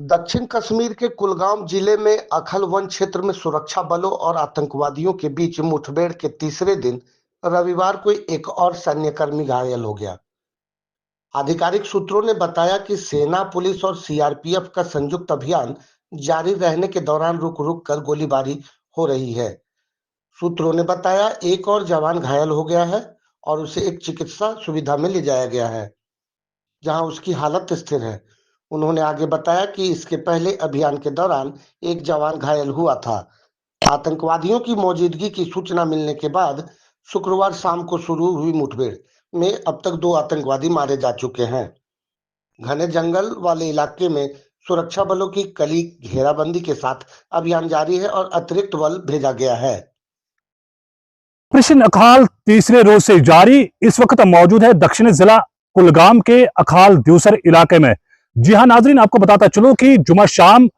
दक्षिण कश्मीर के कुलगाम जिले में अखल वन क्षेत्र में सुरक्षा बलों और आतंकवादियों के बीच मुठभेड़ के तीसरे दिन रविवार को एक और सैन्यकर्मी घायल हो गया। आधिकारिक सूत्रों ने बताया कि सेना, पुलिस और सीआरपीएफ का संयुक्त अभियान जारी रहने के दौरान रुक रुक कर गोलीबारी हो रही है। सूत्रों ने बताया एक और जवान घायल हो गया है और उसे एक चिकित्सा सुविधा में ले जाया गया है, जहां उसकी हालत स्थिर है। उन्होंने आगे बताया कि इसके पहले अभियान के दौरान एक जवान घायल हुआ था। आतंकवादियों की मौजूदगी की सूचना मिलने के बाद शुक्रवार शाम को शुरू हुई मुठभेड़ में अब तक 2 आतंकवादी मारे जा चुके हैं। घने जंगल वाले इलाके में सुरक्षा बलों की कड़ी घेराबंदी के साथ अभियान जारी है और अतिरिक्त बल भेजा गया है। ऑपरेशन अखाल तीसरे रोज से जारी। इस वक्त मौजूद है दक्षिणी जिला कुलगाम के अखाल द्यूसर इलाके में। जी हां नाजरीन, आपको बताता चलो कि जुमा शाम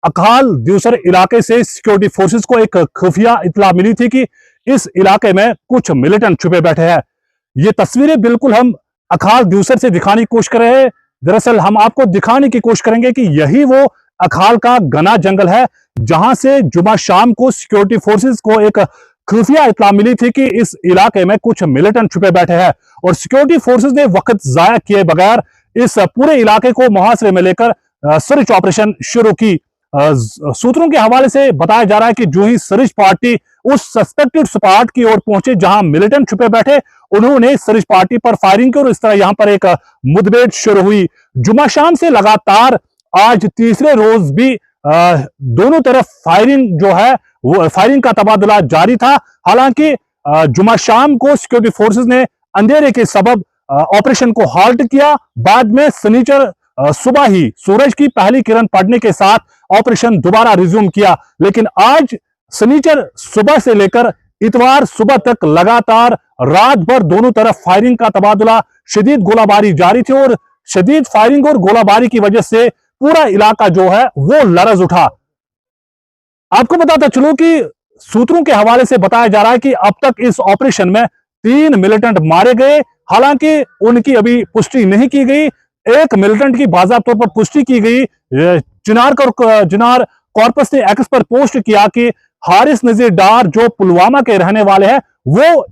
अखाल द्यूसर इलाके से सिक्योरिटी फोर्सेस को एक खुफिया इत्तला मिली थी कि इस इलाके में कुछ मिलिटेंट छुपे बैठे हैं। ये तस्वीरें बिल्कुल हम अखाल द्यूसर से दिखाने की कोशिश कर रहे हैं। दरअसल हम आपको दिखाने की कोशिश करेंगे कि यही वो अखाल का घना जंगल है जहां से जुमा शाम को सिक्योरिटी फोर्सेस को एक खुफिया इत्तला मिली थी कि इस इलाके में कुछ मिलिटेंट छुपे बैठे हैं और सिक्योरिटी फोर्सेस ने वक्त जाया किए बगैर इस पूरे इलाके को मुहासरे में लेकर सर्च ऑपरेशन शुरू की। सूत्रों के हवाले से बताया जा रहा है कि जो ही सर्च पार्टी उस सस्पेक्टेड स्पॉट की ओर पहुंचे जहां मिलिटेंट छुपे बैठे, उन्होंने सर्च पार्टी पर फायरिंग की और इस तरह यहां पर एक मुठभेड़ शुरू हुई। जुमा शाम से लगातार आज तीसरे रोज भी दोनों तरफ फायरिंग जो है वो फायरिंग का तबादला जारी था। हालांकि जुमा शाम को सिक्योरिटी फोर्सेस ने अंधेरे के सबब ऑपरेशन को हाल्ट किया। बाद में शनिचर सुबह ही सूरज की पहली किरण पड़ने के साथ ऑपरेशन दोबारा रिज्यूम किया। लेकिन आज शनिचर सुबह से लेकर इतवार सुबह तक लगातार रात भर दोनों तरफ फायरिंग का तबादला, शदीद गोलाबारी जारी थी और शदीद फायरिंग और गोलाबारी की वजह से पूरा इलाका जो है वो लरज उठा। आपको बताता चलूं कि सूत्रों के हवाले से बताया जा रहा है कि अब तक इस ऑपरेशन में 3 मिलिटेंट मारे गए। हालांकि उनकी अभी पुष्टि नहीं की गई। एक मिलिटेंट की बाज़ाब्त तौर पर पुष्टि की गई। चिनार कॉर्पस ने एक्स पर पोस्ट किया कि हारिस नजीर डार जो पुलवामा के रहने वाले हैं वो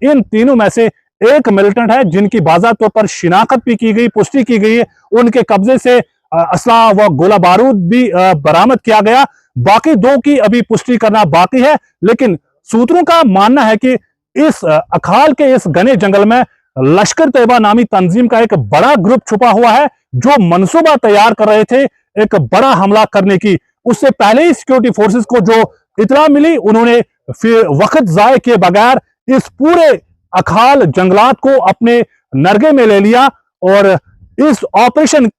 इन तीनों में से एक मिलिटेंट है जिनकी बाज़ाब्त तौर पर शिनाख्त भी की गई, पुष्टि की गई है। उनके कब्जे से असला व गोला बारूद भी बरामद किया गया। बाकी 2 की अभी पुष्टि करना बाकी है। लेकिन सूत्रों का मानना है कि इस अखाल के इस घने जंगल में लश्कर तैयबा नामी तंजीम का एक बड़ा ग्रुप छुपा हुआ है जो मंसूबा तैयार कर रहे थे एक बड़ा हमला करने की। उससे पहले ही सिक्योरिटी फोर्सेस को जो इतला मिली, उन्होंने फिर वक्त जाए किए बगैर इस पूरे अखाल जंगलात को अपने नरगे में ले लिया और इस ऑपरेशन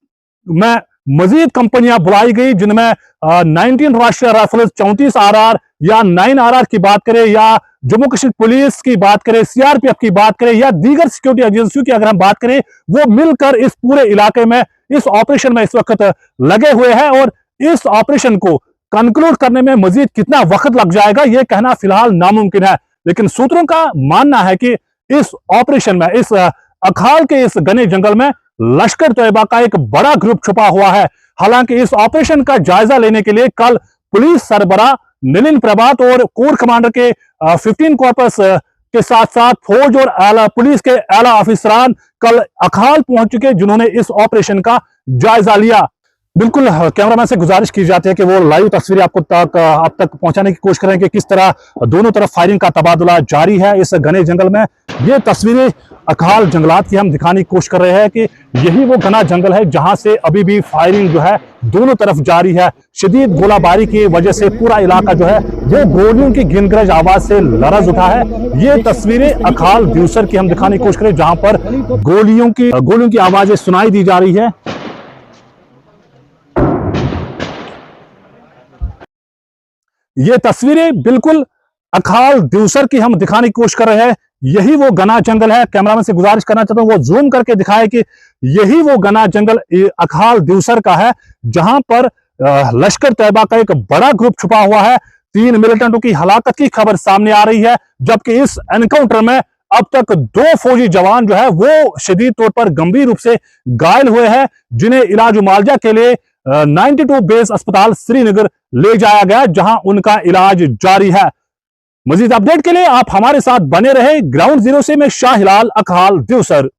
में मजीद कंपनियां बुलाई गई जिनमें 19 राष्ट्रीय राइफल्स, 34 आरआर या 9 आरआर की बात करें या जम्मू कश्मीर पुलिस की बात करें, सीआरपीएफ की बात करें या दीगर सिक्योरिटी एजेंसियों की अगर हम बात करें, वो मिलकर इस पूरे इलाके में इस ऑपरेशन में इस वक्त लगे हुए हैं। और इस ऑपरेशन को कंक्लूड करने में मजीद कितना वक्त लग जाएगा यह कहना फिलहाल नामुमकिन है। लेकिन सूत्रों का मानना है कि इस ऑपरेशन में, इस अखाल के इस घने जंगल में लश्कर तैयबा का एक बड़ा ग्रुप छुपा हुआ है। हालांकि इस ऑपरेशन का जायजा लेने के लिए कल पुलिस सरबराह नलिन प्रभात और कोर कमांडर के 15 कॉर्पस के साथ साथ फौज और पुलिस के आला अफसरान कल अखाल पहुंच चुके जिन्होंने इस ऑपरेशन का जायजा लिया। बिल्कुल कैमरामैन से गुजारिश की जाती है कि वो लाइव तस्वीरें आप तक पहुंचाने की कोशिश करें कि किस तरह दोनों तरफ फायरिंग का तबादला जारी है इस घने जंगल में। ये तस्वीरें अखाल जंगलात की हम दिखाने की कोशिश कर रहे हैं कि यही वो घना जंगल है जहां से अभी भी फायरिंग जो है दोनों तरफ जारी है। शदीद गोलाबारी की वजह से पूरा इलाका जो है वो गोलियों की गिनगरज आवाज से लरज उठा है। ये तस्वीरें अखाल द्यूसर की हम दिखाने की कोशिश करें जहां पर गोलियों की आवाजें सुनाई दी जा रही है। ये तस्वीरें बिल्कुल अखाल द्यूसर की हम दिखाने की कोशिश कर रहे हैं। यही वो घना जंगल है। कैमरामैन से गुजारिश करना चाहता हूं वो जूम करके दिखाए कि यही वो घना जंगल अखाल द्यूसर का है जहां पर लश्कर तैयबा का एक बड़ा ग्रुप छुपा हुआ है। 3 मिलिटेंटों की हलाकत की खबर सामने आ रही है, जबकि इस एनकाउंटर में अब तक 2 फौजी जवान जो है वो शदीद तौर पर गंभीर रूप से घायल हुए हैं जिन्हें इलाज मुआवजा के लिए 92 बेस अस्पताल श्रीनगर ले जाया गया, जहां उनका इलाज जारी है। मजीद अपडेट के लिए आप हमारे साथ बने रहे। ग्राउंड जीरो से मैं शाह हिलाल, अकाल दिवसर।